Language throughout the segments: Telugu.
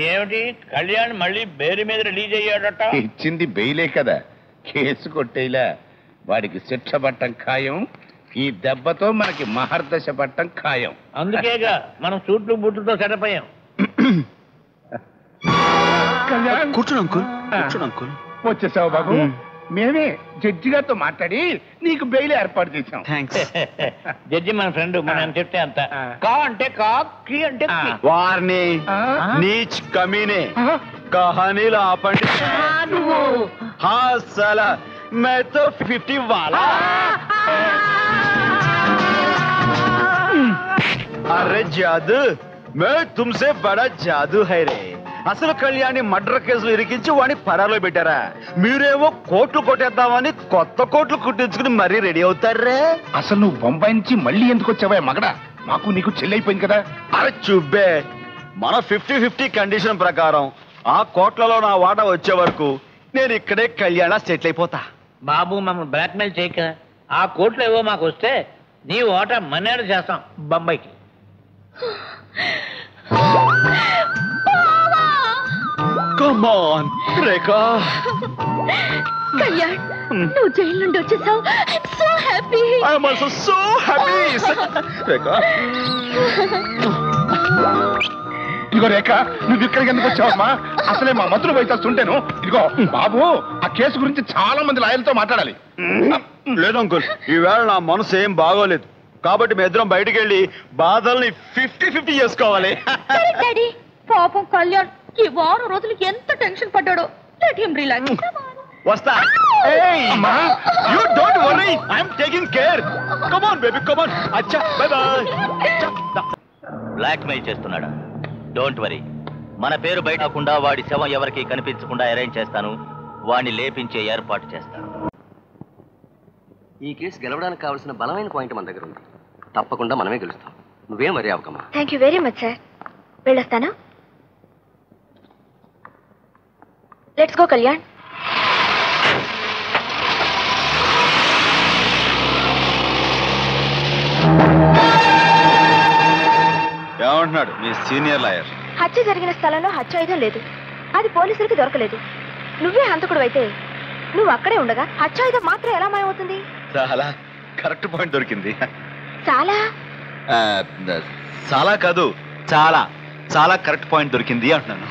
ఏమిటి కళ్యాణ్ మళ్ళీ బెయిల్ మీద రిలీజ్ అయ్యాడట? ఇచ్చింది బెయిలే కదా, కేసు కొట్టేలా. వాడికి శిక్ష పట్టం ఖాయం. ఈ దెబ్బతో మనకి మహర్దశ పట్టం ఖాయం. అందుకేగా మనం సూట్లు బూట్లతో సెటప్ అయ్యాం. కూర్చోండి అంకుల్, కూర్చోండి అంకుల్. వచ్చేసావు బాబు. మేమే జడ్జి గారితో మాట్లాడి నీకు బెయిల్ ఏర్పాటు చేసాం. జడ్జి మన ఫ్రెండ్, మనం చెప్తే అంత. కా అంటే కా, కి అంటే కి. వారిని నీచ్ కమీనే కహానీలు ఆపండి. హా సాలా मैं तो 50 वाला. अरे जादू, मैं तुमसे बड़ा जादू है रे. అసలు కళ్యాణి మర్డర్ కేసులు ఇరికించి వాడిని పరాలో పెట్టారా? మీరేమో కోట్లు కొట్టేద్దామని కొత్త కోట్లు కుట్టించుకుని మరీ రెడీ అవుతారే. అసలు నువ్వు బొంబాయి నుంచి మళ్ళీ ఎందుకు వచ్చావా మగడా? మాకు నీకు చెల్లైపోయింది కదా. అరే చుబ్బే, మన 50-50 కండిషన్ ప్రకారం ఆ కోట్లలో నా వాటా వచ్చే వరకు నేను ఇక్కడే కళ్యాణ సెటిల్ అయిపోతా. బాబు మమ్మల్ని బ్లాక్మెయిల్ చేయక. ఆ కోట్లు ఏవో మాకు వస్తే నీ ఓటా మనేరు చేస్తాం బొంబాయికి. Come on, రేఖా. కళ్యాణ్, నువ్వు జైలు నుండి వచ్చేసావు. I'm so happy. I am also so happy. రేఖా. ఇదిగో రేఖ, నువ్వు ఇక్కడికి ఎందుకు వచ్చావమ్మా? అసలే మా మంత్రులు పోయిస్తుంటేను. ఇదిగో బాబు, ఆ కేసు గురించి చాలా మంది లాయర్లతో మాట్లాడాలి. లేదు అంకుల్, ఈవేళ నా మనసు ఏం బాగోలేదు. కాబట్టి మీ ఇద్దరం బయటికి వెళ్ళి బాధల్ని 50-50 చేసుకోవాలి. డాడీ, పాపం కళ్యాణ్ ఈ వారం రోజులు ఎంత టెన్షన్ పడ్డాడో. Let him relax. వస్తా. అమ్మా, you don't worry, I am taking care. Come on baby, come on. అచ్చా, బై బై. బ్లాక్ మెయిల్ చేస్తున్నాడా? డోంట్ వరీ, మన పేరు బయటకుండా వాడి శవం ఎవరికి కనిపించకుండా అరేంజ్ చేస్తాను. వాడిని లేపించే ఏర్పాటు చేస్తాను. ఈ కేసు గెలవడానికి కావాల్సిన బలమైన పాయింట్ మన దగ్గర ఉంది. తప్పకుండా మనమే గెలుస్తాం. నువ్వేం వరీ అవ్వకమ్మా. Thank you very much sir. వెళ్ళొస్తాను. Let's go Kalyan. ఏమంటున్నాడు మీ సీనియర్ లాయర్? హత్య జరిగిన స్థలంలో హత్యాయుధం లేదు. అది పోలీసులకి దొరకలేదు. నువ్వే హంతకుడు అయితే నువ్వు అక్కడే ఉండగా హత్యాయుధం మాత్రం ఎలా మాయమవుతుంది? చాలా కరెక్ట్ పాయింట్ దొరికింది. చాలా చాలా కాదు, చాలా చాలా కరెక్ట్ పాయింట్ దొరికింది అంటున్నాను.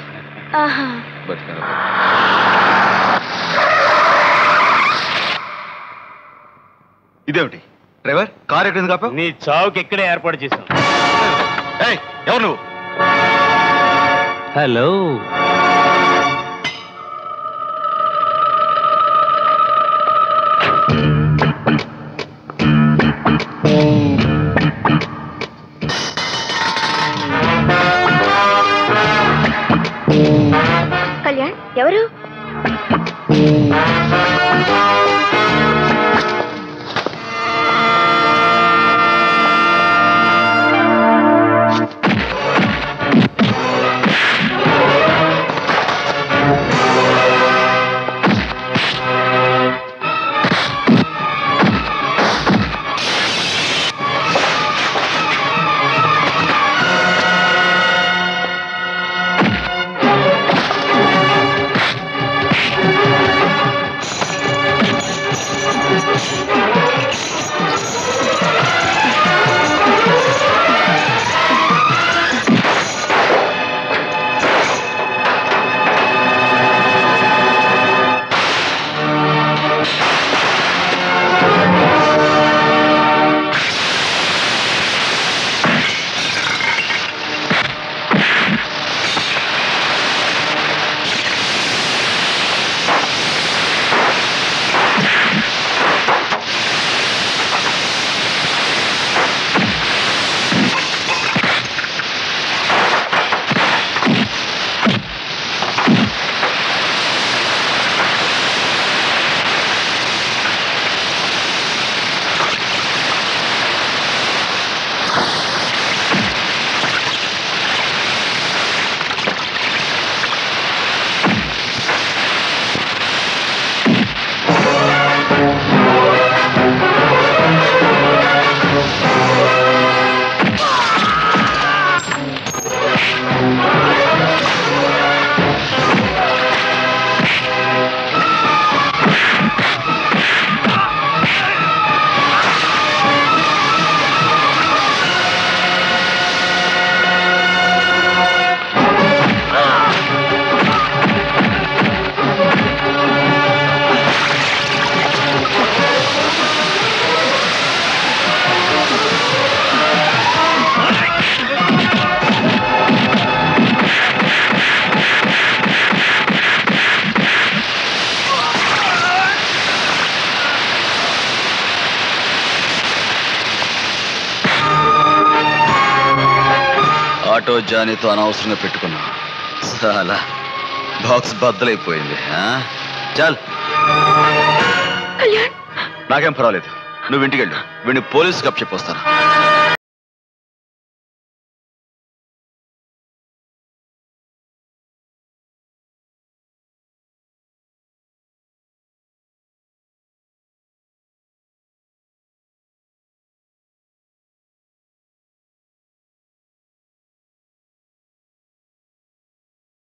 ఇదేమిటి డ్రైవర్, కార్ ఎక్కడ కాపా? నీ చావుకి ఎక్కడే ఏర్పాటు చేశాం. ఎవరు నువ్వు? హలో, కళ్యాణ్ ఎవరు? ఎవరో జానీతో అనవసరంగా పెట్టుకున్నా చాలా బాక్స్ బద్దలైపోయింది. చాల్, కళ్యాణ్ నాకేం పర్వాలేదు. నువ్వు ఇంటికి వెళ్ళు. వీడిని పోలీసుకి అప్పచెప్పొస్తాను.